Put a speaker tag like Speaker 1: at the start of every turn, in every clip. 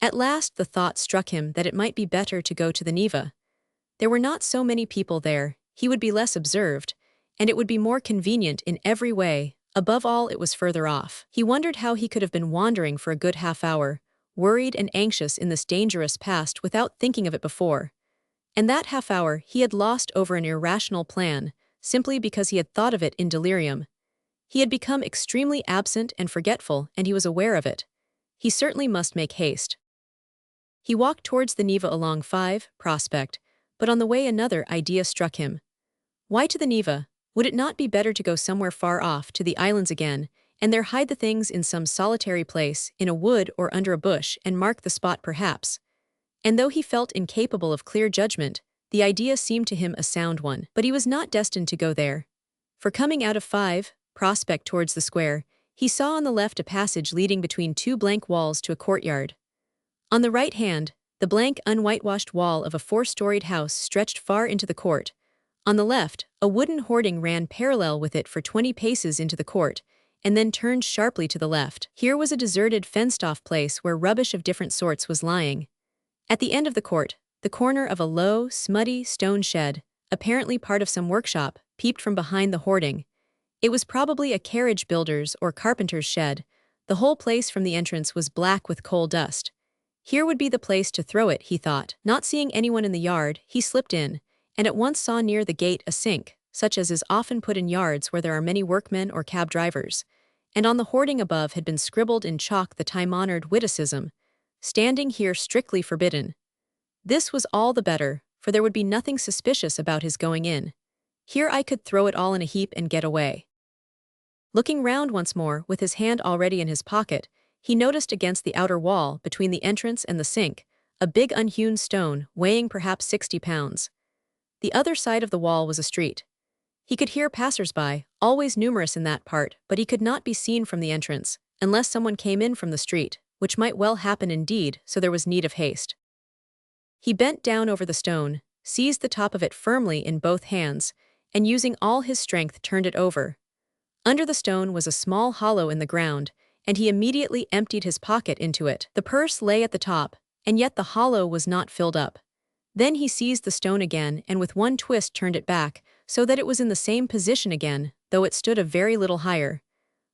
Speaker 1: At last the thought struck him that it might be better to go to the Neva. There were not so many people there, he would be less observed, and it would be more convenient in every way. Above all, it was further off. He wondered how he could have been wandering for a good half-hour, worried and anxious in this dangerous past without thinking of it before. And that half-hour he had lost over an irrational plan, simply because he had thought of it in delirium. He had become extremely absent and forgetful, and he was aware of it. He certainly must make haste. He walked towards the Neva along 5 Prospect, but on the way another idea struck him. Why to the Neva? Would it not be better to go somewhere far off, to the islands again, and there hide the things in some solitary place, in a wood or under a bush, and mark the spot perhaps? And though he felt incapable of clear judgment, the idea seemed to him a sound one. But he was not destined to go there. For coming out of 5 Prospect towards the square, he saw on the left a passage leading between 2 blank walls to a courtyard. On the right hand, the blank unwhitewashed wall of a 4-storied house stretched far into the court. On the left, a wooden hoarding ran parallel with it for 20 paces into the court, and then turned sharply to the left. Here was a deserted, fenced-off place where rubbish of different sorts was lying. At the end of the court, the corner of a low, smutty stone shed, apparently part of some workshop, peeped from behind the hoarding. It was probably a carriage builder's or carpenter's shed. The whole place from the entrance was black with coal dust. Here would be the place to throw it, he thought. Not seeing anyone in the yard, he slipped in, and at once saw near the gate a sink, such as is often put in yards where there are many workmen or cab drivers. And on the hoarding above had been scribbled in chalk the time-honored witticism, "Standing here strictly forbidden." This was all the better, for there would be nothing suspicious about his going in. Here I could throw it all in a heap and get away. Looking round once more, with his hand already in his pocket, he noticed against the outer wall, between the entrance and the sink, a big unhewn stone, weighing perhaps 60 pounds. The other side of the wall was a street. He could hear passers-by, always numerous in that part, but he could not be seen from the entrance, unless someone came in from the street, which might well happen indeed, so there was need of haste. He bent down over the stone, seized the top of it firmly in both hands, and using all his strength turned it over. Under the stone was a small hollow in the ground, and he immediately emptied his pocket into it. The purse lay at the top, and yet the hollow was not filled up. Then he seized the stone again and with one twist turned it back, so that it was in the same position again, though it stood a very little higher.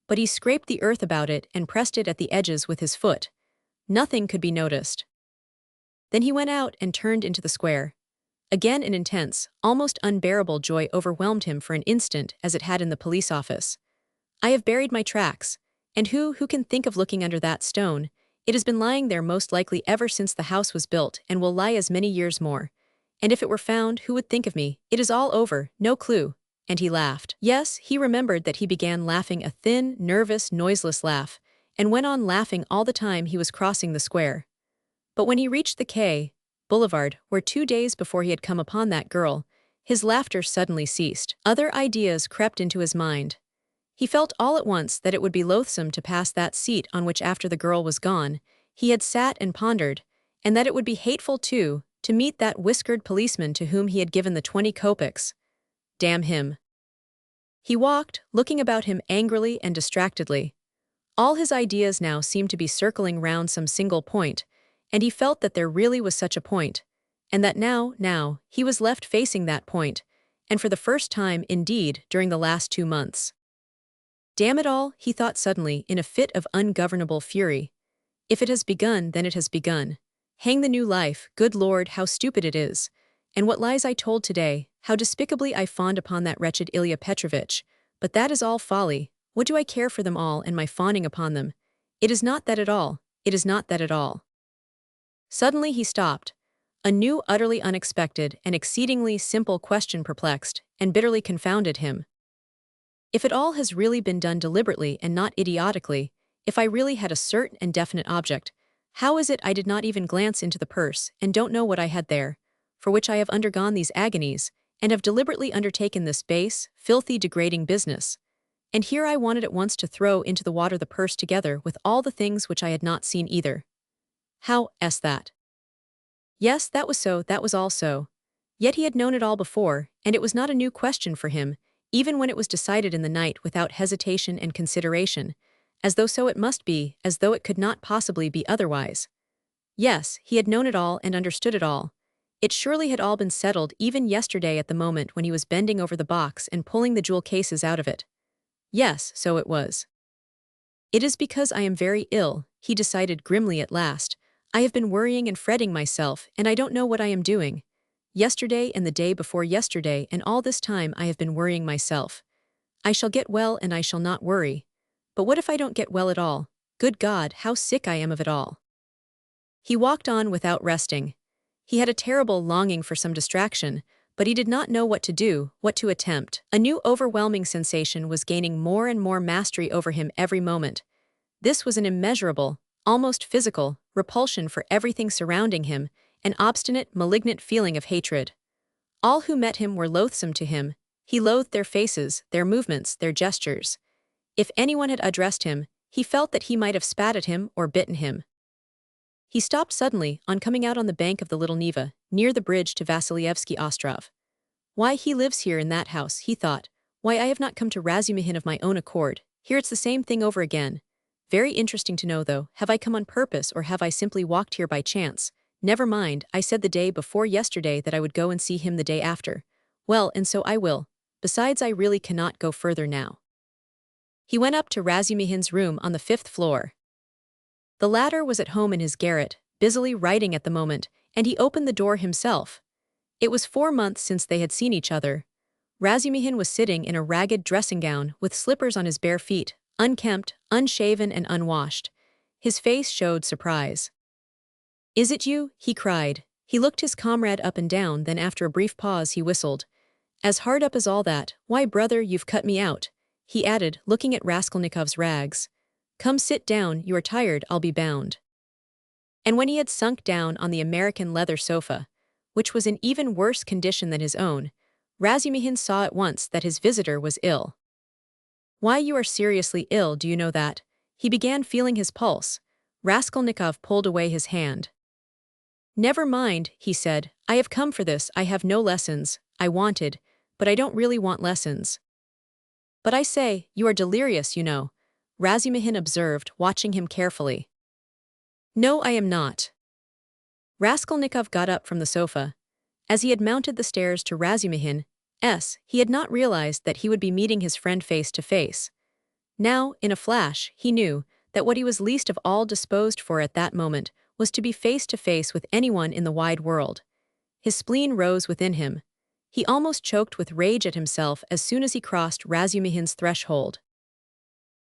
Speaker 1: But he scraped the earth about it and pressed it at the edges with his foot. Nothing could be noticed. Then he went out and turned into the square. Again an intense, almost unbearable joy overwhelmed him for an instant as it had in the police office. I have buried my tracks, and who can think of looking under that stone? It has been lying there most likely ever since the house was built and will lie as many years more. And if it were found, who would think of me? It is all over, no clue. And he laughed. Yes, he remembered that he began laughing a thin, nervous, noiseless laugh, and went on laughing all the time he was crossing the square. But when he reached the quay, boulevard, where 2 days before he had come upon that girl, his laughter suddenly ceased. Other ideas crept into his mind. He felt all at once that it would be loathsome to pass that seat on which after the girl was gone, he had sat and pondered, and that it would be hateful too, to meet that whiskered policeman to whom he had given the 20 kopecks. Damn him. He walked, looking about him angrily and distractedly. All his ideas now seemed to be circling round some single point, and he felt that there really was such a point, and that now, he was left facing that point, and for the first time, indeed, during the last 2 months. Damn it all, he thought suddenly, in a fit of ungovernable fury. If it has begun, then it has begun. Hang the new life, good Lord, how stupid it is. And what lies I told today, how despicably I fawned upon that wretched Ilya Petrovich. But that is all folly. What do I care for them all and my fawning upon them? It is not that at all. It is not that at all. Suddenly he stopped. A new, utterly unexpected, and exceedingly simple question perplexed and bitterly confounded him. If it all has really been done deliberately and not idiotically, if I really had a certain and definite object, how is it I did not even glance into the purse and don't know what I had there, for which I have undergone these agonies, and have deliberately undertaken this base, filthy, degrading business? And here I wanted at once to throw into the water the purse together with all the things which I had not seen either. How is that? Yes, that was so, that was all so. Yet he had known it all before, and it was not a new question for him, even when it was decided in the night without hesitation and consideration, as though so it must be, as though it could not possibly be otherwise. Yes, he had known it all and understood it all. It surely had all been settled even yesterday at the moment when he was bending over the box and pulling the jewel cases out of it. Yes, so it was. It is because I am very ill, he decided grimly at last. I have been worrying and fretting myself, and I don't know what I am doing. Yesterday and the day before yesterday and all this time I have been worrying myself. I shall get well and I shall not worry. But what if I don't get well at all? Good God, how sick I am of it all. He walked on without resting. He had a terrible longing for some distraction, but he did not know what to do, what to attempt. A new overwhelming sensation was gaining more and more mastery over him every moment. This was an immeasurable, almost physical, repulsion for everything surrounding him, an obstinate, malignant feeling of hatred. All who met him were loathsome to him. He loathed their faces, their movements, their gestures. If anyone had addressed him, he felt that he might have spat at him or bitten him. He stopped suddenly on coming out on the bank of the Little Neva, near the bridge to Vasilyevsky Ostrov. Why he lives here in that house, he thought. Why I have not come to Razumihin of my own accord. Here it's the same thing over again. Very interesting to know though, have I come on purpose or have I simply walked here by chance? Never mind, I said the day before yesterday that I would go and see him the day after. Well, and so I will. Besides, I really cannot go further now. He went up to Razumihin's room on the 5th floor. The latter was at home in his garret, busily writing at the moment, and he opened the door himself. It was 4 months since they had seen each other. Razumihin was sitting in a ragged dressing gown with slippers on his bare feet, unkempt, unshaven and unwashed. His face showed surprise. "Is it you?" he cried. He looked his comrade up and down, then after a brief pause he whistled. "As hard up as all that? Why, brother, you've cut me out," he added, looking at Raskolnikov's rags. "Come sit down, you are tired, I'll be bound." And when he had sunk down on the American leather sofa, which was in even worse condition than his own, Razumihin saw at once that his visitor was ill. "Why, you are seriously ill, do you know that?" He began feeling his pulse. Raskolnikov pulled away his hand. "Never mind," he said, "I have come for this, I have no lessons, I wanted, but I don't really want lessons." "But I say, you are delirious, you know," Razumihin observed, watching him carefully. "No, I am not." Raskolnikov got up from the sofa. As he had mounted the stairs to Razumihin's, he had not realized that he would be meeting his friend face to face. Now, in a flash, he knew that what he was least of all disposed for at that moment was to be face to face with anyone in the wide world. His spleen rose within him. He almost choked with rage at himself as soon as he crossed Razumihin's threshold.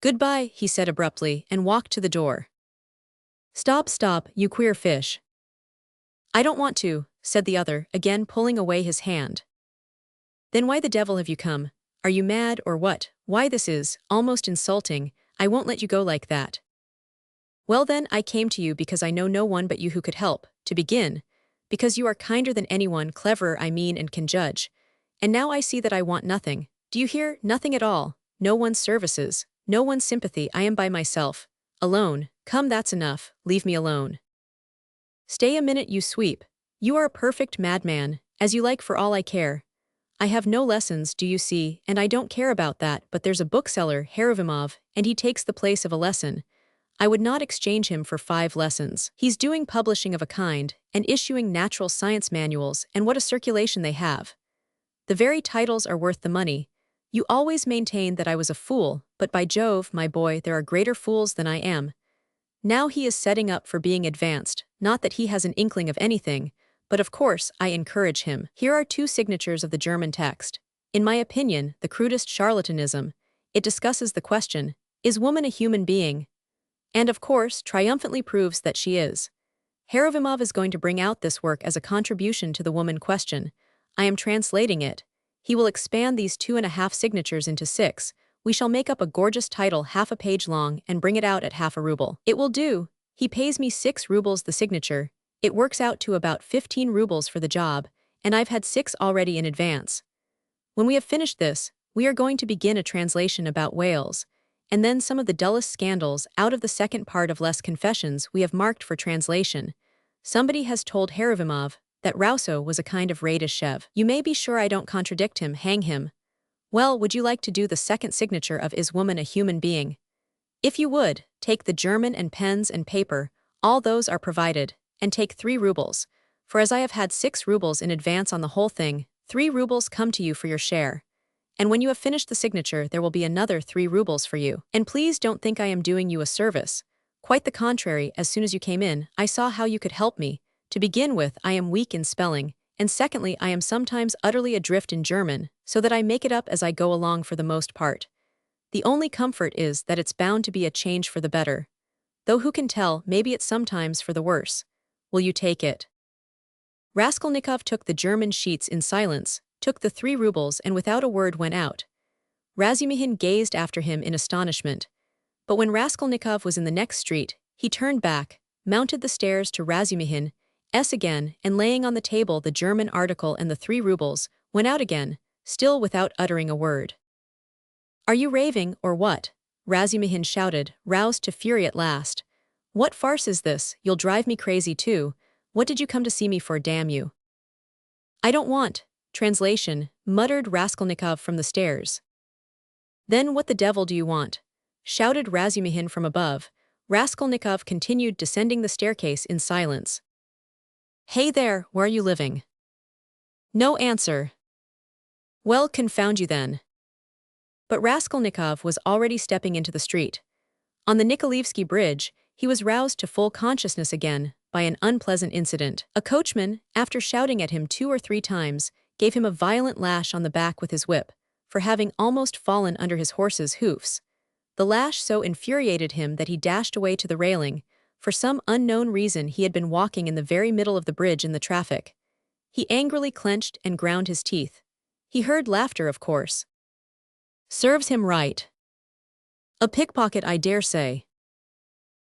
Speaker 1: "Goodbye," he said abruptly, and walked to the door. Stop, you queer fish." "I don't want to," said the other, again pulling away his hand. "Then why the devil have you come? Are you mad or what? Why, this is almost insulting. I won't let you go like that." "Well then, I came to you because I know no one but you who could help, to begin, because you are kinder than anyone, cleverer I mean, and can judge. And now I see that I want nothing. Do you hear? Nothing at all. No one's services. No one's sympathy. I am by myself. Alone. Come, that's enough. Leave me alone." "Stay a minute, you sweep. You are a perfect madman. As you like, for all I care. I have no lessons, do you see, and I don't care about that, but there's a bookseller, Heruvimov, and he takes the place of a lesson. I would not exchange him for 5 lessons. He's doing publishing of a kind, and issuing natural science manuals, and what a circulation they have. The very titles are worth the money. You always maintained that I was a fool, but by Jove, my boy, there are greater fools than I am. Now he is setting up for being advanced, not that he has an inkling of anything, but of course I encourage him. Here are 2 signatures of the German text. In my opinion, the crudest charlatanism. It discusses the question, is woman a human being? And of course, triumphantly proves that she is. Heruvimov is going to bring out this work as a contribution to the woman question. I am translating it. He will expand these 2.5 signatures into 6. We shall make up a gorgeous title half a page long and bring it out at half a ruble. It will do. He pays me 6 rubles the signature. It works out to about 15 rubles for the job, and I've had 6 already in advance. When we have finished this, we are going to begin a translation about Wales, and then some of the dullest scandals out of the second part of Les Confessions we have marked for translation. Somebody has told Heruvimov that Rousseau was a kind of Radishchev. You may be sure I don't contradict him, hang him. Well, would you like to do the second signature of Is Woman a Human Being? If you would, take the German and pens and paper, all those are provided, and take 3 rubles. For as I have had 6 rubles in advance on the whole thing, 3 rubles come to you for your share. And when you have finished the signature, there will be another 3 rubles for you. And please don't think I am doing you a service. Quite the contrary, as soon as you came in, I saw how you could help me. To begin with, I am weak in spelling, and secondly, I am sometimes utterly adrift in German, so that I make it up as I go along for the most part. The only comfort is that it's bound to be a change for the better. Though who can tell, maybe it's sometimes for the worse. Will you take it? Raskolnikov took the German sheets in silence, took the 3 rubles and without a word went out. Razumihin gazed after him in astonishment. But when Raskolnikov was in the next street, he turned back, mounted the stairs to Razumihin's again, and laying on the table the German article and the 3 rubles, went out again, still without uttering a word. Are you raving, or what? Razumihin shouted, roused to fury at last. What farce is this? You'll drive me crazy too. What did you come to see me for, damn you? I don't want. Translation, muttered Raskolnikov from the stairs. Then what the devil do you want? Shouted Razumihin from above. Raskolnikov continued descending the staircase in silence. Hey there, where are you living? No answer. Well, confound you then. But Raskolnikov was already stepping into the street. On the Nikolaevsky bridge, he was roused to full consciousness again by an unpleasant incident. A coachman, after shouting at him 2 or 3 times, gave him a violent lash on the back with his whip, for having almost fallen under his horse's hoofs. The lash so infuriated him that he dashed away to the railing. For some unknown reason he had been walking in the very middle of the bridge in the traffic. He angrily clenched and ground his teeth. He heard laughter, of course. Serves him right. A pickpocket, I dare say.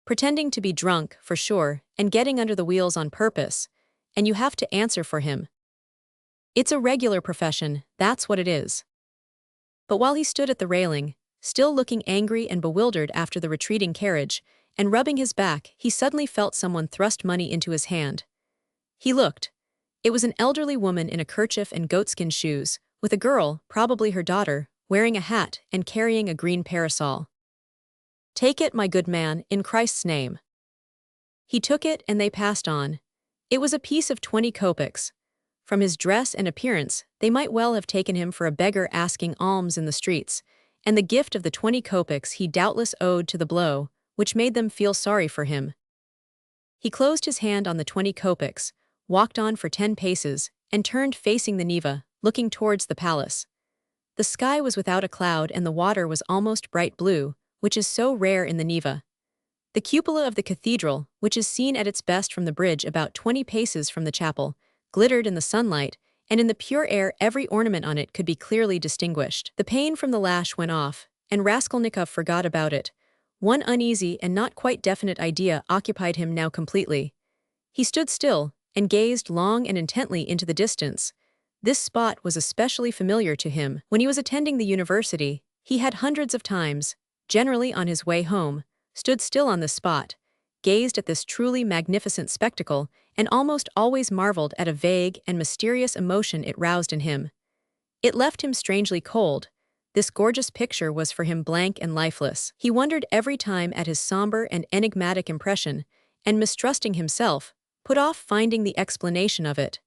Speaker 1: Pretending to be drunk, for sure, and getting under the wheels on purpose, and you have to answer for him. It's a regular profession, that's what it is. But while he stood at the railing, still looking angry and bewildered after the retreating carriage, and rubbing his back, he suddenly felt someone thrust money into his hand. He looked. It was an elderly woman in a kerchief and goatskin shoes, with a girl, probably her daughter, wearing a hat and carrying a green parasol. Take it, my good man, in Christ's name. He took it and they passed on. It was a piece of 20 kopecks. From his dress and appearance, they might well have taken him for a beggar asking alms in the streets, and the gift of the 20 kopecks he doubtless owed to the blow, which made them feel sorry for him. He closed his hand on the 20 kopecks, walked on for 10 paces, and turned facing the Neva, looking towards the palace. The sky was without a cloud and the water was almost bright blue, which is so rare in the Neva. The cupola of the cathedral, which is seen at its best from the bridge about 20 paces from the chapel, glittered in the sunlight, and in the pure air every ornament on it could be clearly distinguished. The pain from the lash went off, and Raskolnikov forgot about it. One uneasy and not quite definite idea occupied him now completely. He stood still, and gazed long and intently into the distance. This spot was especially familiar to him. When he was attending the university, he had hundreds of times, generally on his way home, stood still on this spot, gazed at this truly magnificent spectacle, and almost always marveled at a vague and mysterious emotion it roused in him. It left him strangely cold. This gorgeous picture was for him blank and lifeless. He wondered every time at his somber and enigmatic impression, and mistrusting himself, put off finding the explanation of it.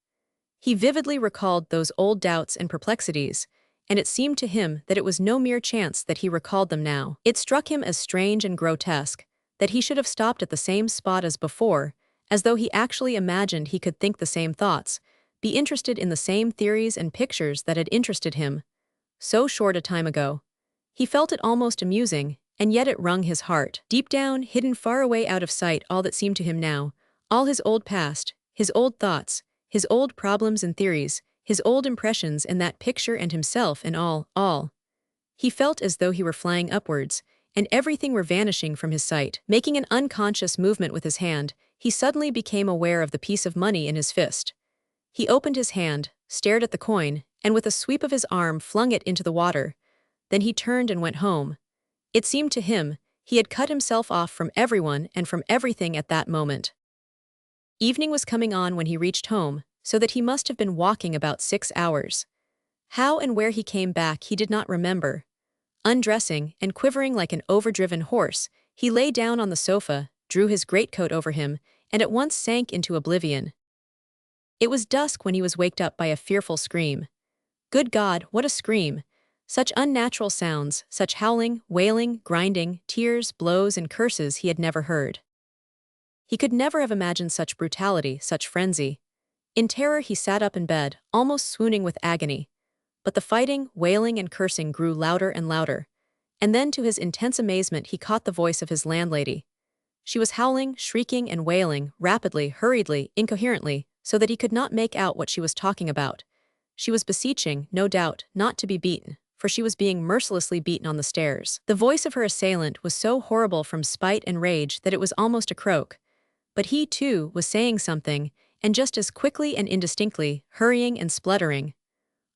Speaker 1: He vividly recalled those old doubts and perplexities, and it seemed to him that it was no mere chance that he recalled them now. It struck him as strange and grotesque that he should have stopped at the same spot as before, as though he actually imagined he could think the same thoughts, be interested in the same theories and pictures that had interested him so short a time ago. He felt it almost amusing, and yet it wrung his heart. Deep down, hidden far away out of sight, all that seemed to him now, all his old past, his old thoughts, his old problems and theories, his old impressions and that picture and himself and all. He felt as though he were flying upwards, and everything were vanishing from his sight. Making an unconscious movement with his hand, he suddenly became aware of the piece of money in his fist. He opened his hand, stared at the coin, and with a sweep of his arm flung it into the water. Then he turned and went home. It seemed to him he had cut himself off from everyone and from everything at that moment. Evening was coming on when he reached home, so that he must have been walking about 6 hours. How and where he came back he did not remember. Undressing and quivering like an overdriven horse, he lay down on the sofa, drew his greatcoat over him, and at once sank into oblivion. It was dusk when he was waked up by a fearful scream. Good God, what a scream! Such unnatural sounds, such howling, wailing, grinding, tears, blows, and curses he had never heard. He could never have imagined such brutality, such frenzy. In terror he sat up in bed, almost swooning with agony. But the fighting, wailing, and cursing grew louder and louder. And then, to his intense amazement, he caught the voice of his landlady. She was howling, shrieking, and wailing, rapidly, hurriedly, incoherently, so that he could not make out what she was talking about. She was beseeching, no doubt, not to be beaten, for she was being mercilessly beaten on the stairs. The voice of her assailant was so horrible from spite and rage that it was almost a croak. But he, too, was saying something, and just as quickly and indistinctly, hurrying and spluttering.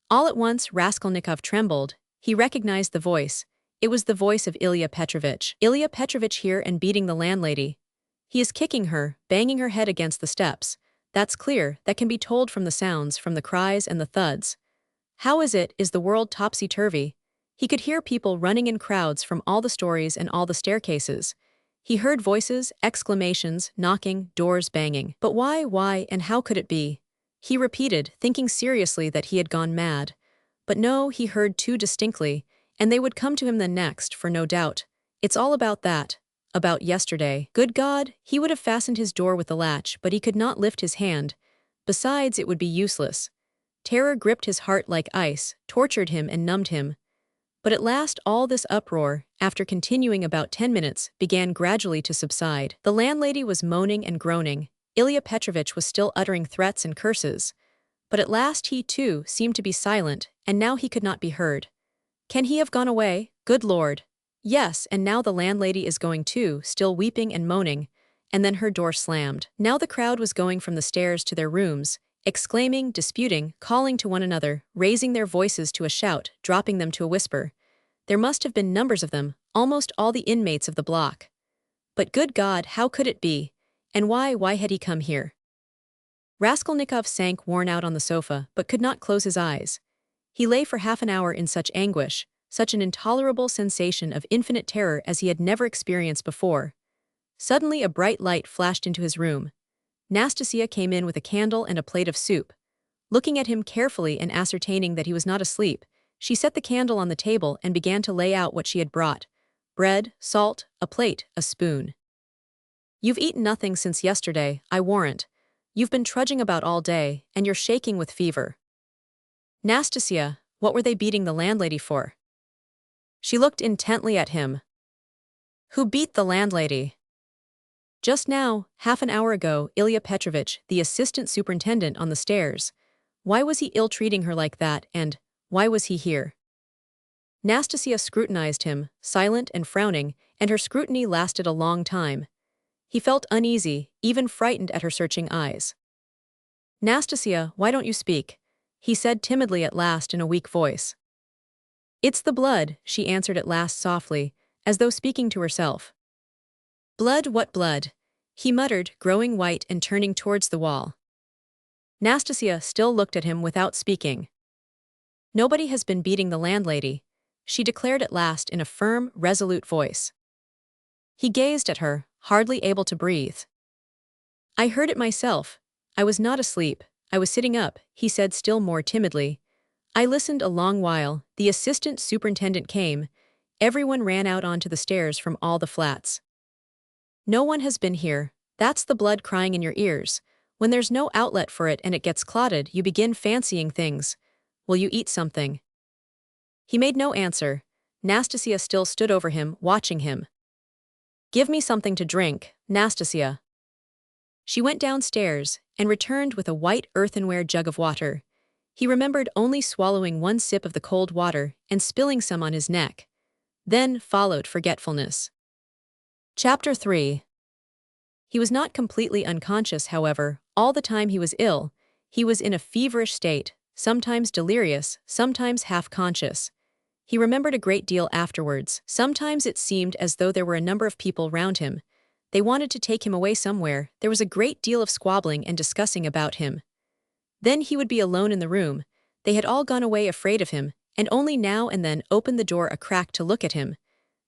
Speaker 1: All at once Raskolnikov trembled. He recognized the voice. It was the voice of Ilya Petrovich. Ilya Petrovich here and beating the landlady. He is kicking her, banging her head against the steps. That's clear, that can be told from the sounds, from the cries and the thuds. How is the world topsy-turvy? He could hear people running in crowds from all the stories and all the staircases. He heard voices, exclamations, knocking, doors banging. But why, and how could it be? He repeated, thinking seriously that he had gone mad. But no, he heard too distinctly, and they would come to him then next, for no doubt. It's all about that. About yesterday. Good God, he would have fastened his door with the latch, but he could not lift his hand. Besides, it would be useless. Terror gripped his heart like ice, tortured him and numbed him. But at last all this uproar, after continuing about 10 minutes, began gradually to subside. The landlady was moaning and groaning. Ilya Petrovich was still uttering threats and curses. But at last he, too, seemed to be silent, and now he could not be heard. Can he have gone away? Good Lord! Yes, and now the landlady is going too, still weeping and moaning, and then her door slammed. Now the crowd was going from the stairs to their rooms, exclaiming, disputing, calling to one another, raising their voices to a shout, dropping them to a whisper. There must have been numbers of them, almost all the inmates of the block. But good God, how could it be? And why had he come here? Raskolnikov sank worn out on the sofa, but could not close his eyes. He lay for half an hour in such anguish, such an intolerable sensation of infinite terror as he had never experienced before. Suddenly a bright light flashed into his room. Nastasia came in with a candle and a plate of soup. Looking at him carefully and ascertaining that he was not asleep, she set the candle on the table and began to lay out what she had brought. Bread, salt, a plate, a spoon. You've eaten nothing since yesterday, I warrant. You've been trudging about all day, and you're shaking with fever. Nastasia, what were they beating the landlady for? She looked intently at him. Who beat the landlady? Just now, half an hour ago, Ilya Petrovich, the assistant superintendent, on the stairs. Why was he ill-treating her like that, and why was he here? Nastasia scrutinized him, silent and frowning, and her scrutiny lasted a long time. He felt uneasy, even frightened at her searching eyes. Nastasia, why don't you speak? He said timidly at last in a weak voice. It's the blood, she answered at last softly, as though speaking to herself. Blood, what blood? He muttered, growing white and turning towards the wall. Nastasia still looked at him without speaking. Nobody has been beating the landlady, she declared at last in a firm, resolute voice. He gazed at her, hardly able to breathe. I heard it myself. I was not asleep, I was sitting up, he said still more timidly. I listened a long while, the assistant superintendent came, everyone ran out onto the stairs from all the flats. No one has been here, that's the blood crying in your ears. When there's no outlet for it and it gets clotted, you begin fancying things. Will you eat something? He made no answer. Nastasia still stood over him, watching him. Give me something to drink, Nastasia. She went downstairs and returned with a white earthenware jug of water. He remembered only swallowing one sip of the cold water and spilling some on his neck. Then followed forgetfulness. Chapter 3. He was not completely unconscious, however. All the time he was ill, he was in a feverish state, sometimes delirious, sometimes half-conscious. He remembered a great deal afterwards. Sometimes it seemed as though there were a number of people round him. They wanted to take him away somewhere. There was a great deal of squabbling and discussing about him. Then he would be alone in the room. They had all gone away afraid of him, and only now and then opened the door a crack to look at him.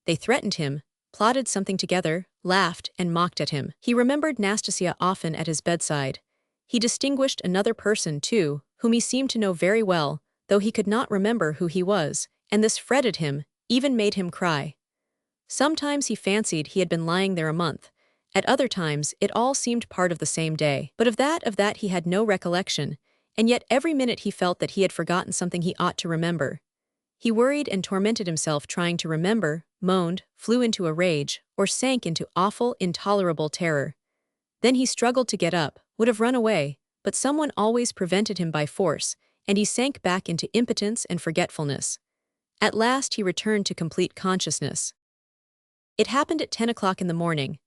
Speaker 1: They threatened him, plotted something together, laughed, and mocked at him. He remembered Nastasia often at his bedside. He distinguished another person, too, whom he seemed to know very well, though he could not remember who he was, and this fretted him, even made him cry. Sometimes he fancied he had been lying there a month. At other times, it all seemed part of the same day. But of that he had no recollection, and yet every minute he felt that he had forgotten something he ought to remember. He worried and tormented himself trying to remember, moaned, flew into a rage, or sank into awful, intolerable terror. Then he struggled to get up, would have run away, but someone always prevented him by force, and he sank back into impotence and forgetfulness. At last he returned to complete consciousness. It happened at 10 o'clock in the morning.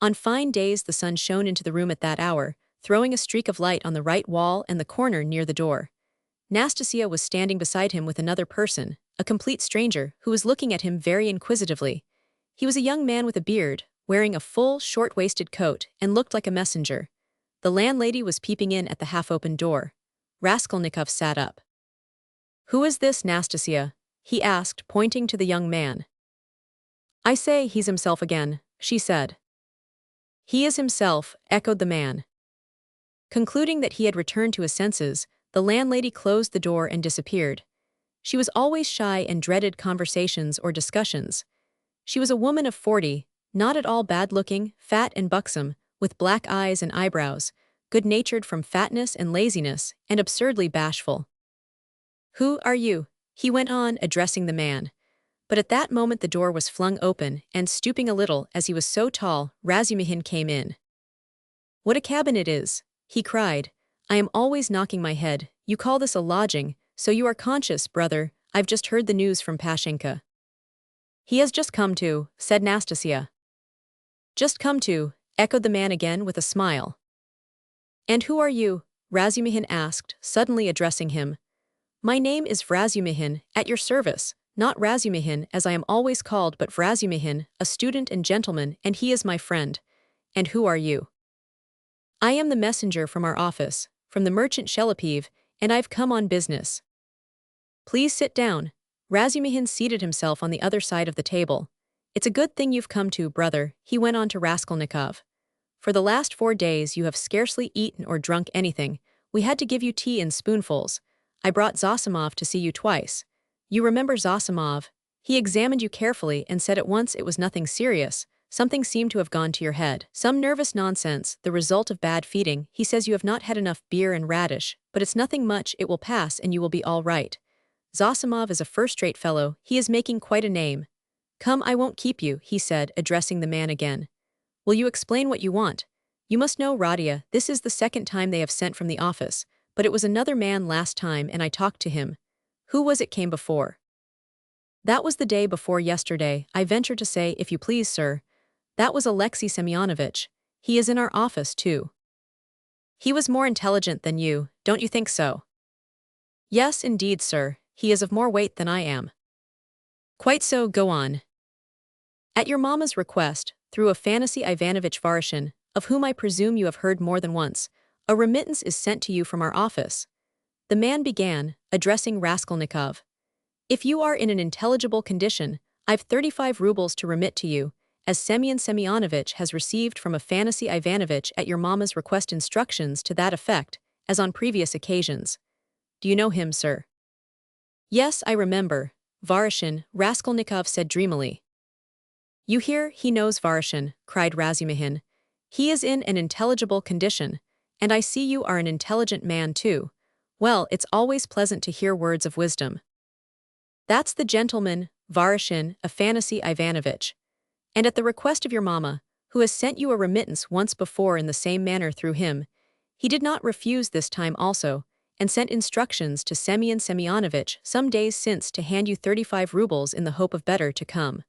Speaker 1: On fine days the sun shone into the room at that hour, throwing a streak of light on the right wall and the corner near the door. Nastasia was standing beside him with another person, a complete stranger, who was looking at him very inquisitively. He was a young man with a beard, wearing a full, short-waisted coat, and looked like a messenger. The landlady was peeping in at the half-open door. Raskolnikov sat up. "Who is this, Nastasia?" he asked, pointing to the young man. "I say, he's himself again," she said. "He is himself," echoed the man. Concluding that he had returned to his senses, the landlady closed the door and disappeared. She was always shy and dreaded conversations or discussions. She was a woman of 40, not at all bad-looking, fat and buxom, with black eyes and eyebrows, good-natured from fatness and laziness, and absurdly bashful. "Who are you?" he went on, addressing the man. But at that moment the door was flung open, and stooping a little, as he was so tall, Razumihin came in. "What a cabin it is!" he cried. "I am always knocking my head. You call this a lodging, so you are conscious, brother. I've just heard the news from Pashenka." "He has just come to," said Nastasia. "Just come to," echoed the man again with a smile. "And who are you?" Razumihin asked, suddenly addressing him. "My name is Razumihin, at your service, not Razumihin as I am always called but Razumihin, a student and gentleman, and he is my friend. And who are you?" "I am the messenger from our office, from the merchant Shelepiv, and I've come on business." "Please sit down." Razumihin seated himself on the other side of the table. "It's a good thing you've come to, brother," he went on to Raskolnikov. "For the last 4 days you have scarcely eaten or drunk anything. We had to give you tea in spoonfuls. I brought Zosimov to see you twice. You remember Zosimov? He examined you carefully and said at once it was nothing serious. Something seemed to have gone to your head. Some nervous nonsense, the result of bad feeding. He says you have not had enough beer and radish, but it's nothing much, it will pass and you will be all right. Zosimov is a first-rate fellow, he is making quite a name. Come, I won't keep you," he said, addressing the man again. "Will you explain what you want? You must know, Radia, this is the second time they have sent from the office, but it was another man last time and I talked to him. Who was it came before?" "That was the day before yesterday, I venture to say, if you please, sir. That was Alexei Semyonovich. He is in our office, too." "He was more intelligent than you, don't you think so?" "Yes, indeed, sir. He is of more weight than I am." "Quite so, go on." "At your mamma's request, through Afanasy Ivanovich Varshin, of whom I presume you have heard more than once, a remittance is sent to you from our office." The man began, addressing Raskolnikov. "If you are in an intelligible condition, I've 35 rubles to remit to you, as Semyon Semyonovich has received from Afanasy Ivanovich at your mamma's request instructions to that effect, as on previous occasions. Do you know him, sir?" "Yes, I remember. Varshin," Raskolnikov said dreamily. "You hear, he knows Varshin," cried Razumihin. "He is in an intelligible condition, and I see you are an intelligent man too. Well, it's always pleasant to hear words of wisdom. That's the gentleman, Varshin, Afanasy Ivanovich. And at the request of your mamma, who has sent you a remittance once before in the same manner through him, he did not refuse this time also, and sent instructions to Semyon Semyonovich some days since to hand you 35 rubles in the hope of better to come.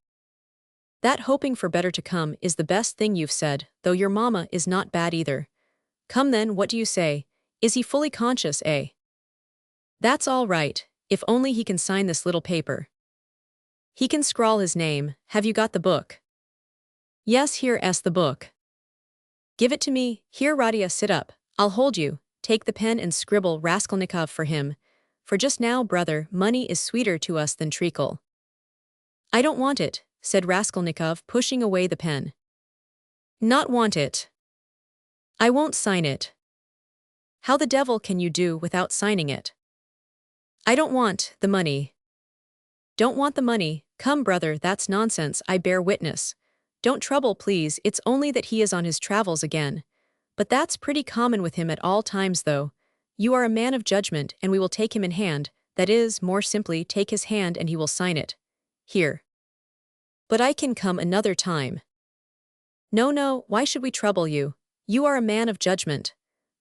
Speaker 1: That hoping for better to come is the best thing you've said, though your mamma is not bad either. Come then, what do you say? Is he fully conscious, eh?" "That's all right, if only he can sign this little paper." "He can scrawl his name. Have you got the book?" "Yes, here's the book." "Give it to me. Here, Radia, sit up. I'll hold you. Take the pen and scribble Raskolnikov for him. For just now, brother, money is sweeter to us than treacle." "I don't want it," said Raskolnikov, pushing away the pen. Not want it. I won't sign it. How the devil can you do without signing it? I don't want the money. Don't want the money, come brother, that's nonsense, I bear witness. Don't trouble please, it's only that he is on his travels again. But that's pretty common with him at all times though. You are a man of judgment and we will take him in hand, that is, more simply, take his hand and he will sign it. Here. But I can come another time. No, why should we trouble you? You are a man of judgment.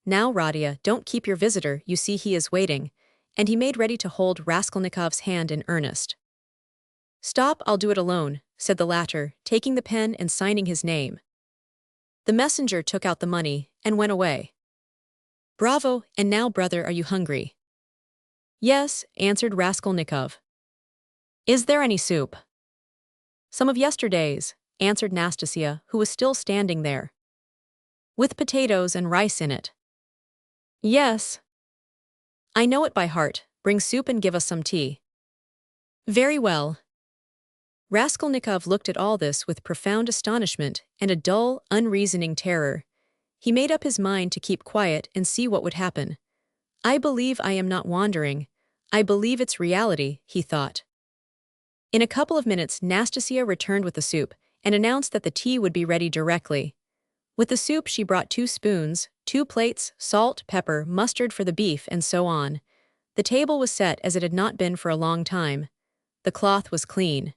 Speaker 1: Now, Radia, don't keep your visitor, you see he is waiting, and he made ready to hold Raskolnikov's hand in earnest. Stop, I'll do it alone, said the latter, taking the pen and signing his name. The messenger took out the money and went away. Bravo, and now, brother, are you hungry? Yes, answered Raskolnikov. Is there any soup? Some of yesterday's, answered Nastasia, who was still standing there. With potatoes and rice in it. Yes. I know it by heart, bring soup and give us some tea. Very well. Raskolnikov looked at all this with profound astonishment and a dull, unreasoning terror. He made up his mind to keep quiet and see what would happen. I believe I am not wandering. I believe it's reality, he thought. In a couple of minutes, Nastasia returned with the soup and announced that the tea would be ready directly. With the soup she brought 2 spoons, 2 plates, salt, pepper, mustard for the beef, and so on. The table was set as it had not been for a long time. The cloth was clean.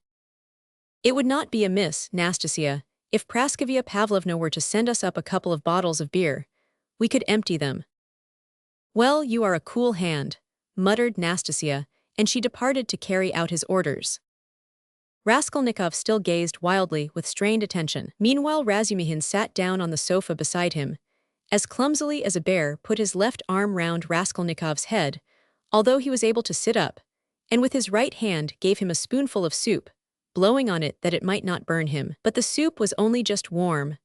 Speaker 1: It would not be amiss, Nastasia, if Praskovia Pavlovna were to send us up a couple of bottles of beer. We could empty them. Well, you are a cool hand, muttered Nastasia, and she departed to carry out his orders. Raskolnikov still gazed wildly with strained attention. Meanwhile Razumihin sat down on the sofa beside him, as clumsily as a bear put his left arm round Raskolnikov's head, although he was able to sit up, and with his right hand gave him a spoonful of soup, blowing on it that it might not burn him. But the soup was only just warm.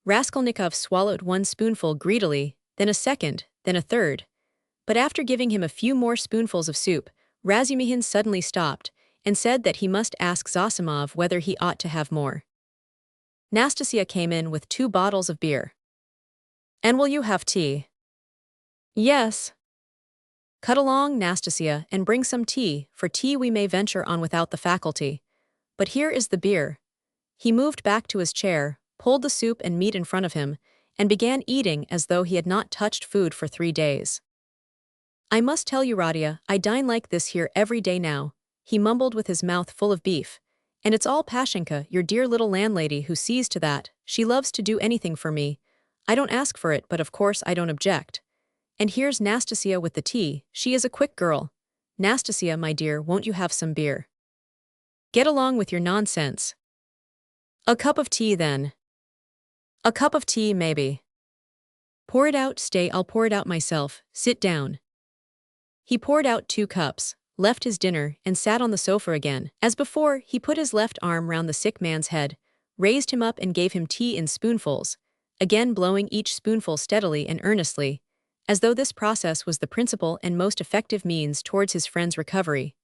Speaker 1: Raskolnikov swallowed 1 spoonful greedily, then a second, then a third. But after giving him a few more spoonfuls of soup, Razumihin suddenly stopped, and said that he must ask Zosimov whether he ought to have more. Nastasia came in with 2 bottles of beer. And will you have tea? Yes. Cut along, Nastasia, and bring some tea, for tea we may venture on without the faculty. But here is the beer. He moved back to his chair, pulled the soup and meat in front of him, and began eating as though he had not touched food for 3 days. I must tell you, Radia, I dine like this here every day now, he mumbled with his mouth full of beef. And it's all Pashenka, your dear little landlady, who sees to that. She loves to do anything for me. I don't ask for it, but of course I don't object. And here's Nastasia with the tea, she is a quick girl. Nastasia, my dear, won't you have some beer? Get along with your nonsense. A cup of tea then. A cup of tea, maybe. Pour it out, stay, I'll pour it out myself, sit down. He poured out 2 cups, left his dinner, and sat on the sofa again. As before, he put his left arm round the sick man's head, raised him up and gave him tea in spoonfuls, again blowing each spoonful steadily and earnestly, as though this process was the principal and most effective means towards his friend's recovery.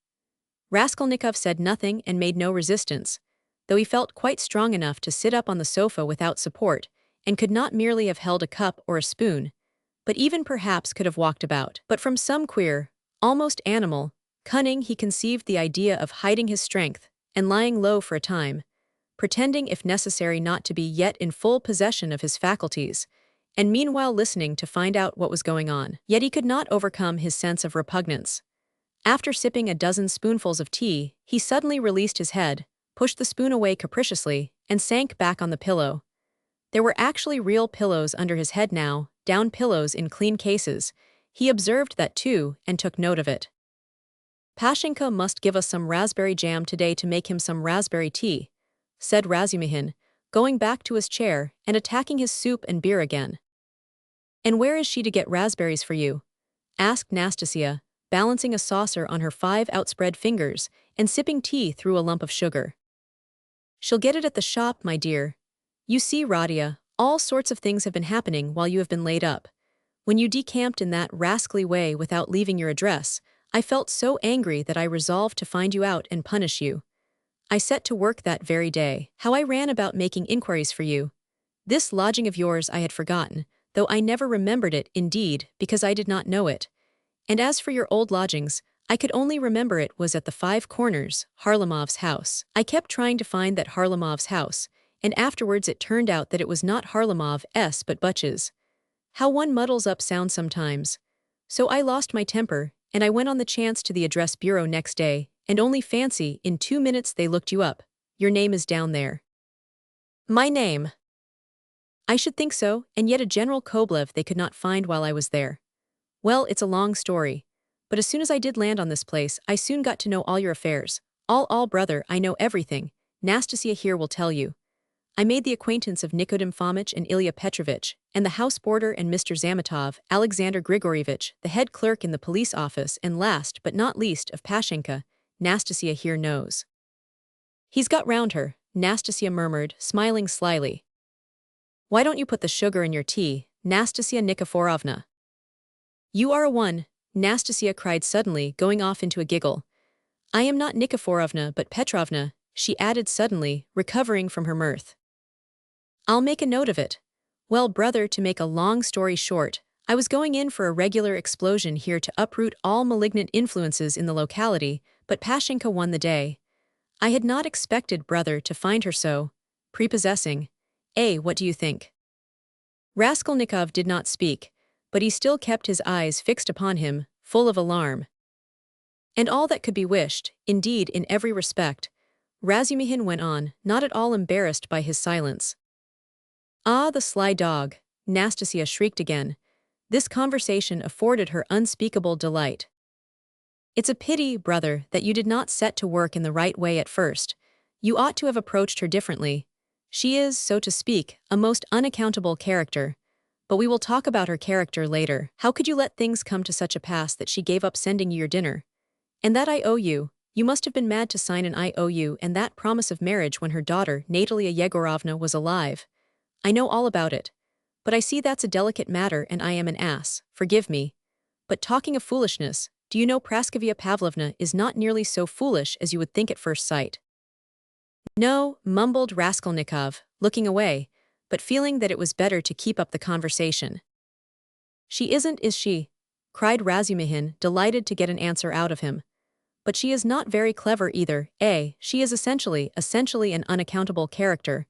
Speaker 1: Raskolnikov said nothing and made no resistance, though he felt quite strong enough to sit up on the sofa without support, and could not merely have held a cup or a spoon, but even perhaps could have walked about. But from some queer, almost animal, cunning he conceived the idea of hiding his strength and lying low for a time, pretending if necessary not to be yet in full possession of his faculties, and meanwhile listening to find out what was going on. Yet he could not overcome his sense of repugnance. After sipping a dozen spoonfuls of tea, he suddenly released his head, pushed the spoon away capriciously, and sank back on the pillow. There were actually real pillows under his head now, down pillows in clean cases. He observed that too, and took note of it. Pashenka must give us some raspberry jam today to make him some raspberry tea, said Razumihin, going back to his chair and attacking his soup and beer again. And where is she to get raspberries for you? Asked Nastasia, balancing a saucer on her 5 outspread fingers and sipping tea through a lump of sugar. She'll get it at the shop, my dear. You see, Radia, all sorts of things have been happening while you have been laid up. When you decamped in that rascally way without leaving your address, I felt so angry that I resolved to find you out and punish you. I set to work that very day. How I ran about making inquiries for you. This lodging of yours I had forgotten, though I never remembered it, indeed, because I did not know it. And as for your old lodgings, I could only remember it was at the Five Corners, Harlamov's house. I kept trying to find that Harlamov's house, and afterwards it turned out that it was not Harlamov's but Butch's. How one muddles up sounds sometimes. So I lost my temper, and I went on the chance to the address bureau next day, and only fancy, in 2 minutes they looked you up. Your name is down there. My name. I should think so, and yet a General Koblev they could not find while I was there. Well, it's a long story. But as soon as I did land on this place, I soon got to know all your affairs. All, brother, I know everything. Nastasia here will tell you. I made the acquaintance of Nikodim Fomich and Ilya Petrovich, and the house boarder and Mr. Zametov, Alexander Grigorievich, the head clerk in the police office, and last but not least of Pashenka. Nastasia here knows. He's got round her, Nastasia murmured, smiling slyly. Why don't you put the sugar in your tea, Nastasia Nikiforovna? You are a one, Nastasia cried suddenly, going off into a giggle. I am not Nikiforovna but Petrovna, she added suddenly, recovering from her mirth. I'll make a note of it. Well, brother, to make a long story short, I was going in for a regular explosion here to uproot all malignant influences in the locality, but Pashenka won the day. I had not expected, brother, to find her so prepossessing. What do you think? Raskolnikov did not speak, but he still kept his eyes fixed upon him, full of alarm. And all that could be wished, indeed in every respect, Razumihin went on, not at all embarrassed by his silence. Ah, the sly dog, Nastasia shrieked again. This conversation afforded her unspeakable delight. It's a pity, brother, that you did not set to work in the right way at first. You ought to have approached her differently. She is, so to speak, a most unaccountable character. But we will talk about her character later. How could you let things come to such a pass that she gave up sending you your dinner? And that IOU, you must have been mad to sign an IOU and that promise of marriage when her daughter, Natalia Yegorovna, was alive. I know all about it. But I see that's a delicate matter and I am an ass, forgive me. But talking of foolishness, do you know Praskovia Pavlovna is not nearly so foolish as you would think at first sight? No, mumbled Raskolnikov, looking away, but feeling that it was better to keep up the conversation. She isn't, is she? Cried Razumihin, delighted to get an answer out of him. But she is not very clever either, she is essentially an unaccountable character.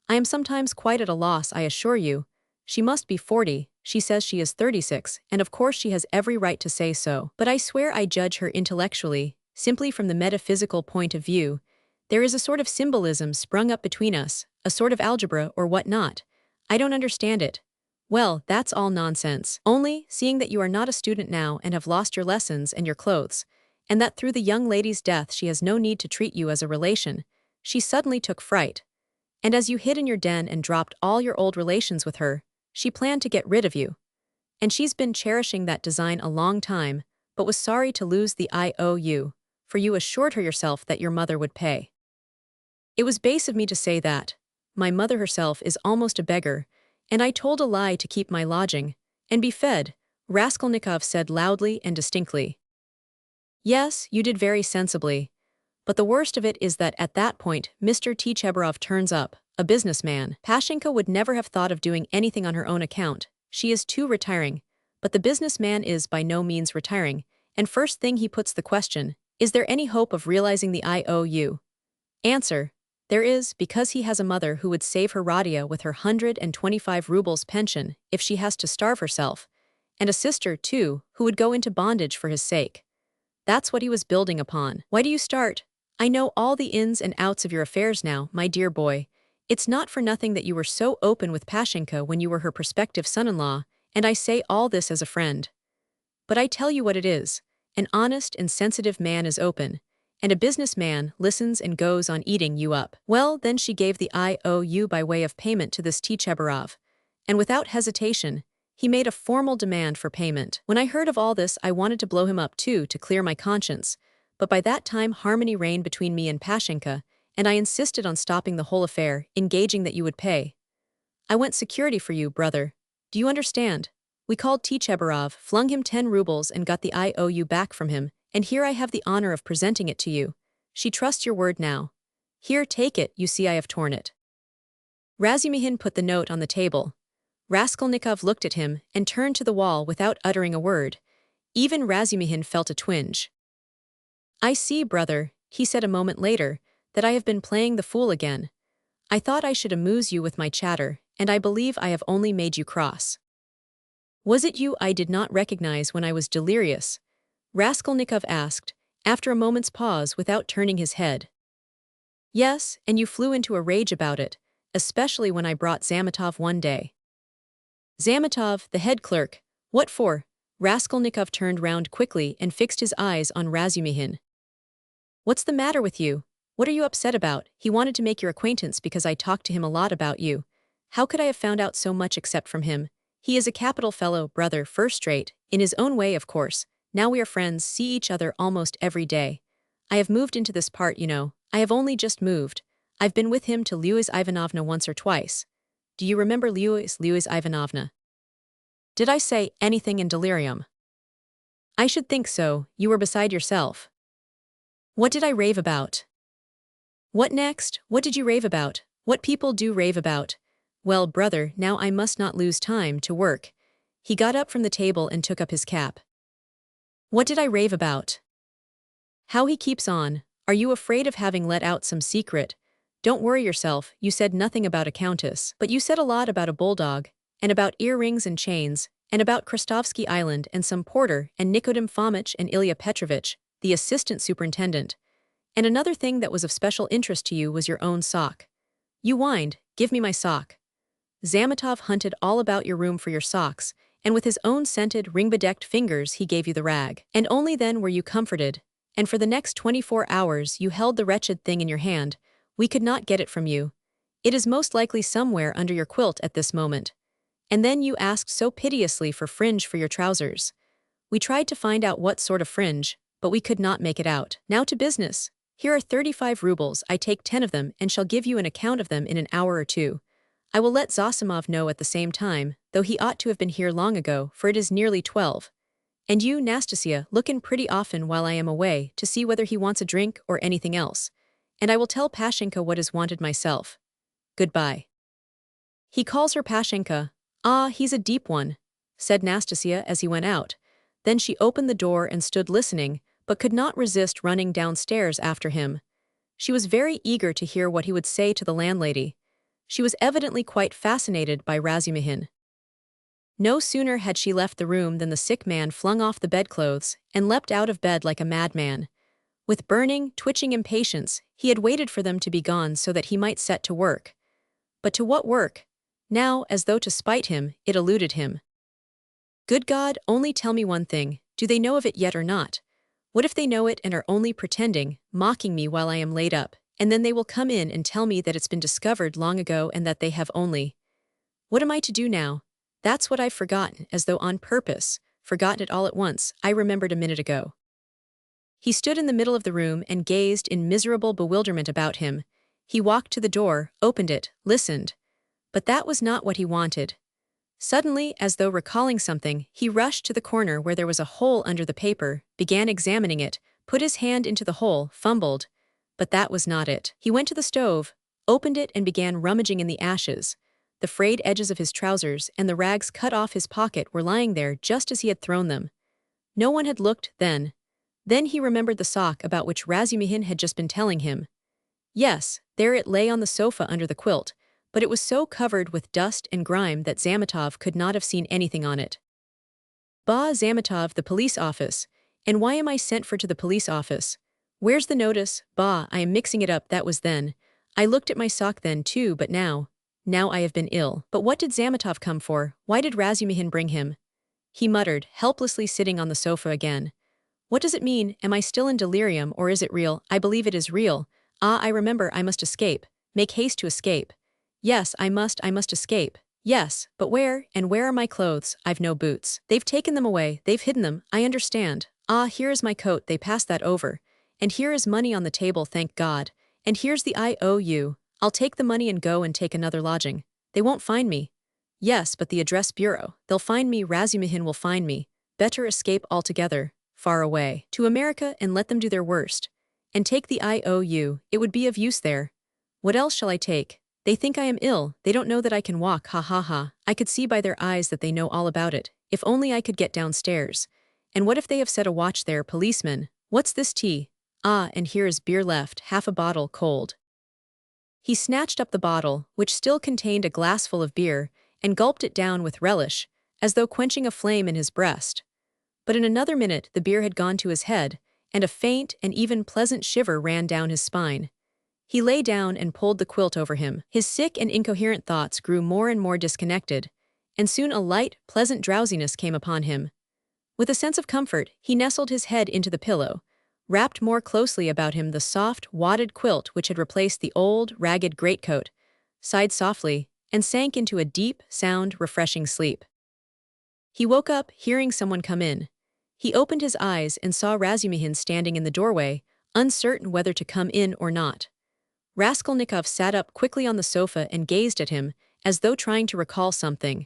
Speaker 1: I am sometimes quite at a loss, I assure you. She must be 40, she says she is 36, and of course she has every right to say so. But I swear I judge her intellectually, simply from the metaphysical point of view. There is a sort of symbolism sprung up between us, a sort of algebra or what not. I don't understand it. Well, that's all nonsense. Only, seeing that you are not a student now and have lost your lessons and your clothes, and that through the young lady's death she has no need to treat you as a relation, she suddenly took fright. And as you hid in your den and dropped all your old relations with her, she planned to get rid of you. And she's been cherishing that design a long time, but was sorry to lose the IOU, for you assured her yourself that your mother would pay. It was base of me to say that. My mother herself is almost a beggar, and I told a lie to keep my lodging, and be fed, Raskolnikov said loudly and distinctly. Yes, you did very sensibly. But the worst of it is that at that point, Mr. Tchebarov turns up, a businessman. Pashenka would never have thought of doing anything on her own account. She is too retiring. But the businessman is by no means retiring, and first thing he puts the question, is there any hope of realizing the IOU? Answer. There is, because he has a mother who would save her Radia with her 125 rubles pension if she has to starve herself, and a sister, too, who would go into bondage for his sake. That's what he was building upon. Why do you start? I know all the ins and outs of your affairs now, my dear boy. It's not for nothing that you were so open with Pashenka when you were her prospective son-in-law, and I say all this as a friend. But I tell you what it is. An honest and sensitive man is open, and a businessman listens and goes on eating you up. Well, then she gave the IOU by way of payment to this Tchebarov, and without hesitation, he made a formal demand for payment. When I heard of all this, I wanted to blow him up too, to clear my conscience, but by that time harmony reigned between me and Pashenka, and I insisted on stopping the whole affair, engaging that you would pay. I went security for you, brother. Do you understand? We called Tchebarov, flung him 10 rubles and got the IOU back from him, and here I have the honor of presenting it to you. She trusts your word now. Here, take it, you see I have torn it. Razumihin put the note on the table. Raskolnikov looked at him and turned to the wall without uttering a word. Even Razumihin felt a twinge. I see, brother, he said a moment later, that I have been playing the fool again. I thought I should amuse you with my chatter, and I believe I have only made you cross. Was it you I did not recognize when I was delirious? Raskolnikov asked, after a moment's pause without turning his head. Yes, and you flew into a rage about it, especially when I brought Zametov one day. Zametov, the head clerk. What for? Raskolnikov turned round quickly and fixed his eyes on Razumihin. What's the matter with you? What are you upset about? He wanted to make your acquaintance because I talked to him a lot about you. How could I have found out so much except from him? He is a capital fellow, brother, first-rate, in his own way, of course. Now we are friends, see each other almost every day. I have moved into this part, you know. I have only just moved. I've been with him to Luise Ivanovna once or twice. Do you remember Luise Ivanovna? Did I say anything in delirium? I should think so, you were beside yourself. What did I rave about? What next? What did you rave about? What people do rave about? Well, brother, now I must not lose time to work. He got up from the table and took up his cap. What did I rave about? How he keeps on. Are you afraid of having let out some secret? Don't worry yourself, you said nothing about a countess, but you said a lot about a bulldog, and about earrings and chains, and about Krestovsky Island and some porter and Nikodim Fomich and Ilya Petrovich, the assistant superintendent. And another thing that was of special interest to you was your own sock. You whined, give me my sock. Zametov hunted all about your room for your socks, and with his own scented, ring-bedecked fingers he gave you the rag. And only then were you comforted, and for the next 24 hours you held the wretched thing in your hand. We could not get it from you. It is most likely somewhere under your quilt at this moment. And then you asked so piteously for fringe for your trousers. We tried to find out what sort of fringe, but we could not make it out. Now to business. Here are 35 rubles, I take 10 of them and shall give you an account of them in an hour or two. I will let Zosimov know at the same time, though he ought to have been here long ago, for it is nearly 12. And you, Nastasia, look in pretty often while I am away, to see whether he wants a drink or anything else. And I will tell Pashenka what is wanted myself. Goodbye. He calls her Pashenka. Ah, he's a deep one, said Nastasia as he went out. Then she opened the door and stood listening, but could not resist running downstairs after him. She was very eager to hear what he would say to the landlady. She was evidently quite fascinated by Razumihin. No sooner had she left the room than the sick man flung off the bedclothes and leapt out of bed like a madman. With burning, twitching impatience, he had waited for them to be gone so that he might set to work. But to what work? Now, as though to spite him, it eluded him. Good God, only tell me one thing, do they know of it yet or not? What if they know it and are only pretending, mocking me while I am laid up, and then they will come in and tell me that it's been discovered long ago and that they have only... What am I to do now? That's what I've forgotten, as though on purpose, forgotten it all at once, I remembered a minute ago. He stood in the middle of the room and gazed in miserable bewilderment about him. He walked to the door, opened it, listened. But that was not what he wanted. Suddenly, as though recalling something, he rushed to the corner where there was a hole under the paper, began examining it, put his hand into the hole, fumbled. But that was not it. He went to the stove, opened it and began rummaging in the ashes. The frayed edges of his trousers and the rags cut off his pocket were lying there just as he had thrown them. No one had looked, then. Then he remembered the sock about which Razumihin had just been telling him. Yes, there it lay on the sofa under the quilt, but it was so covered with dust and grime that Zametov could not have seen anything on it. Bah, Zametov, the police office. And why am I sent for to the police office? Where's the notice? Bah, I am mixing it up, that was then. I looked at my sock then too, but now I have been ill. But what did Zametov come for? Why did Razumihin bring him? He muttered, helplessly sitting on the sofa again. What does it mean? Am I still in delirium, or is it real? I believe it is real. Ah, I remember, I must escape. Make haste to escape. Yes, I must escape. Yes, but where? And where are my clothes? I've no boots. They've taken them away, they've hidden them, I understand. Ah, here is my coat, they passed that over. And here is money on the table, thank God. And here's the IOU. I'll take the money and go and take another lodging. They won't find me. Yes, but the address bureau. They'll find me, Razumihin will find me. Better escape altogether, far away. To America and let them do their worst. And take the IOU, it would be of use there. What else shall I take? They think I am ill, they don't know that I can walk, ha ha ha. I could see by their eyes that they know all about it. If only I could get downstairs. And what if they have set a watch there, policeman? What's this tea? Ah, and here is beer left, half a bottle, cold. He snatched up the bottle, which still contained a glassful of beer, and gulped it down with relish, as though quenching a flame in his breast. But in another minute the beer had gone to his head, and a faint and even pleasant shiver ran down his spine. He lay down and pulled the quilt over him. His sick and incoherent thoughts grew more and more disconnected, and soon a light, pleasant drowsiness came upon him. With a sense of comfort, he nestled his head into the pillow, wrapped more closely about him the soft, wadded quilt which had replaced the old, ragged greatcoat, sighed softly, and sank into a deep, sound, refreshing sleep. He woke up, hearing someone come in. He opened his eyes and saw Razumihin standing in the doorway, uncertain whether to come in or not. Raskolnikov sat up quickly on the sofa and gazed at him, as though trying to recall something.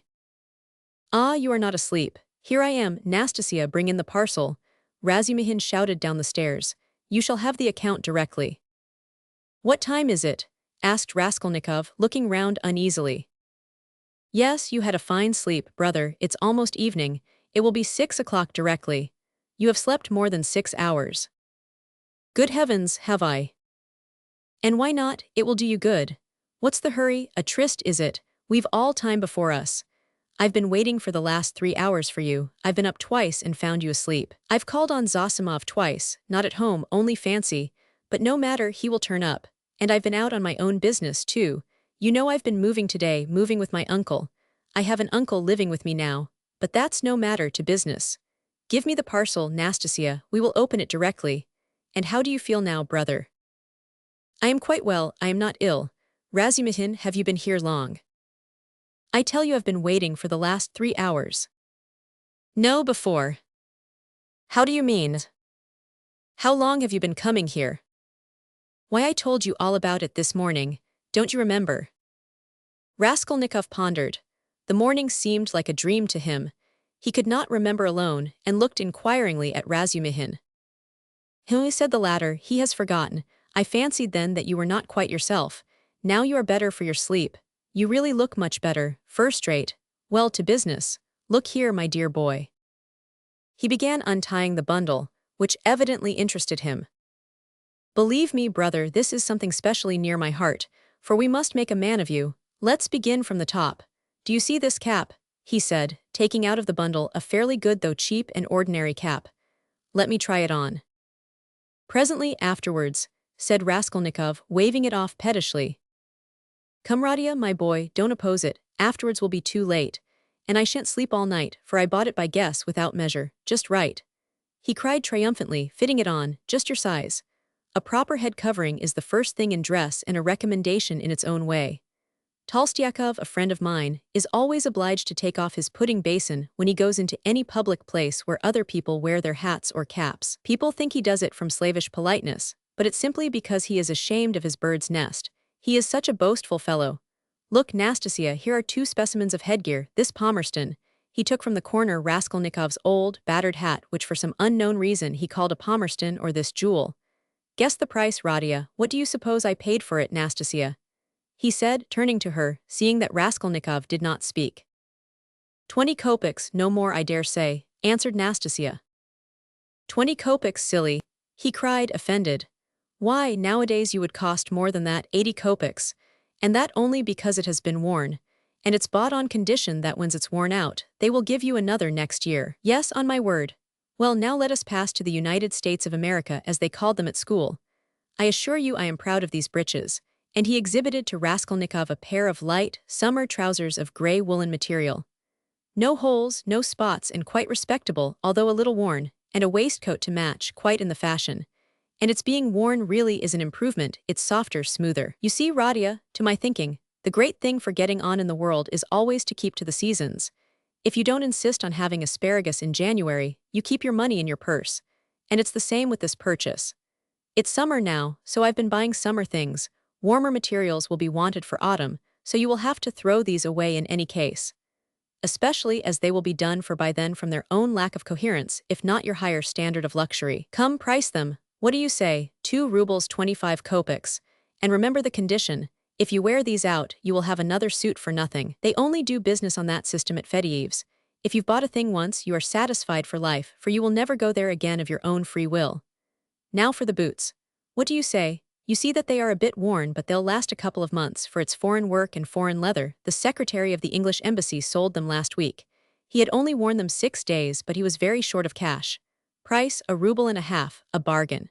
Speaker 1: "Ah, you are not asleep. Here I am, Nastasia, bring in the parcel," Razumihin shouted down the stairs. "You shall have the account directly." "What time is it?" asked Raskolnikov, looking round uneasily. "Yes, you had a fine sleep, brother, it's almost evening. It will be 6 o'clock directly. You have slept more than 6 hours. Good heavens, have I? And why not? It will do you good. What's the hurry? A tryst, is it? We've all time before us. I've been waiting for the last 3 hours for you. I've been up twice and found you asleep. I've called on Zosimov twice, not at home, only fancy, but no matter, he will turn up. And I've been out on my own business, too. You know I've been moving today, moving with my uncle. I have an uncle living with me now, but that's no matter to business. Give me the parcel, Nastasia, we will open it directly. And how do you feel now, brother?" "I am quite well, I am not ill. Razumihin, have you been here long?" "I tell you I've been waiting for the last 3 hours. "No, before." "How do you mean?" "How long have you been coming here?" "Why, I told you all about it this morning. Don't you remember?" Raskolnikov pondered. The morning seemed like a dream to him. He could not remember alone, and looked inquiringly at Razumihin. "Who," said the latter, "he has forgotten. I fancied then that you were not quite yourself. Now you are better for your sleep. You really look much better, first-rate. Well, to business. Look here, my dear boy." He began untying the bundle, which evidently interested him. "Believe me, brother, this is something specially near my heart, for we must make a man of you. Let's begin from the top. Do you see this cap?" he said, taking out of the bundle a fairly good though cheap and ordinary cap. "Let me try it on." "Presently afterwards," said Raskolnikov, waving it off pettishly. "Come, Radia, my boy, don't oppose it, afterwards will be too late. And I shan't sleep all night, for I bought it by guess without measure, just right," he cried triumphantly, fitting it on, "just your size. A proper head covering is the first thing in dress and a recommendation in its own way. Tolstyakov, a friend of mine, is always obliged to take off his pudding basin when he goes into any public place where other people wear their hats or caps. People think he does it from slavish politeness, but it's simply because he is ashamed of his bird's nest. He is such a boastful fellow. Look, Nastasia, here are 2 specimens of headgear, this Palmerston." He took from the corner Raskolnikov's old, battered hat which for some unknown reason he called a Palmerston, or this jewel. "Guess the price, Radia. What do you suppose I paid for it, Nastasia?" he said, turning to her, seeing that Raskolnikov did not speak. 20 kopecks, no more, I dare say," answered Nastasia. 20 kopecks, silly," he cried, offended. "Why, nowadays you would cost more than that, 80 kopecks, and that only because it has been worn, and it's bought on condition that when it's worn out, they will give you another next year. Yes, on my word. Well, now let us pass to the United States of America, as they called them at school. I assure you I am proud of these breeches," and he exhibited to Raskolnikov a pair of light, summer trousers of grey woolen material. "No holes, no spots, and quite respectable, although a little worn, and a waistcoat to match, quite in the fashion. And its being worn really is an improvement, it's softer, smoother. You see, Radia, to my thinking, the great thing for getting on in the world is always to keep to the seasons. If you don't insist on having asparagus in January, you keep your money in your purse. And it's the same with this purchase. It's summer now, so I've been buying summer things. Warmer materials will be wanted for autumn, so you will have to throw these away in any case. Especially as they will be done for by then from their own lack of coherence, if not your higher standard of luxury. Come, price them. What do you say? 2 rubles 25 kopecks. And remember the condition. If you wear these out, you will have another suit for nothing. They only do business on that system at Fedyev's. If you've bought a thing once, you are satisfied for life, for you will never go there again of your own free will. Now for the boots. What do you say? You see that they are a bit worn, but they'll last a couple of months, for it's foreign work and foreign leather. The secretary of the English embassy sold them last week. He had only worn them 6 days, but he was very short of cash. Price, 1.50 rubles, a bargain.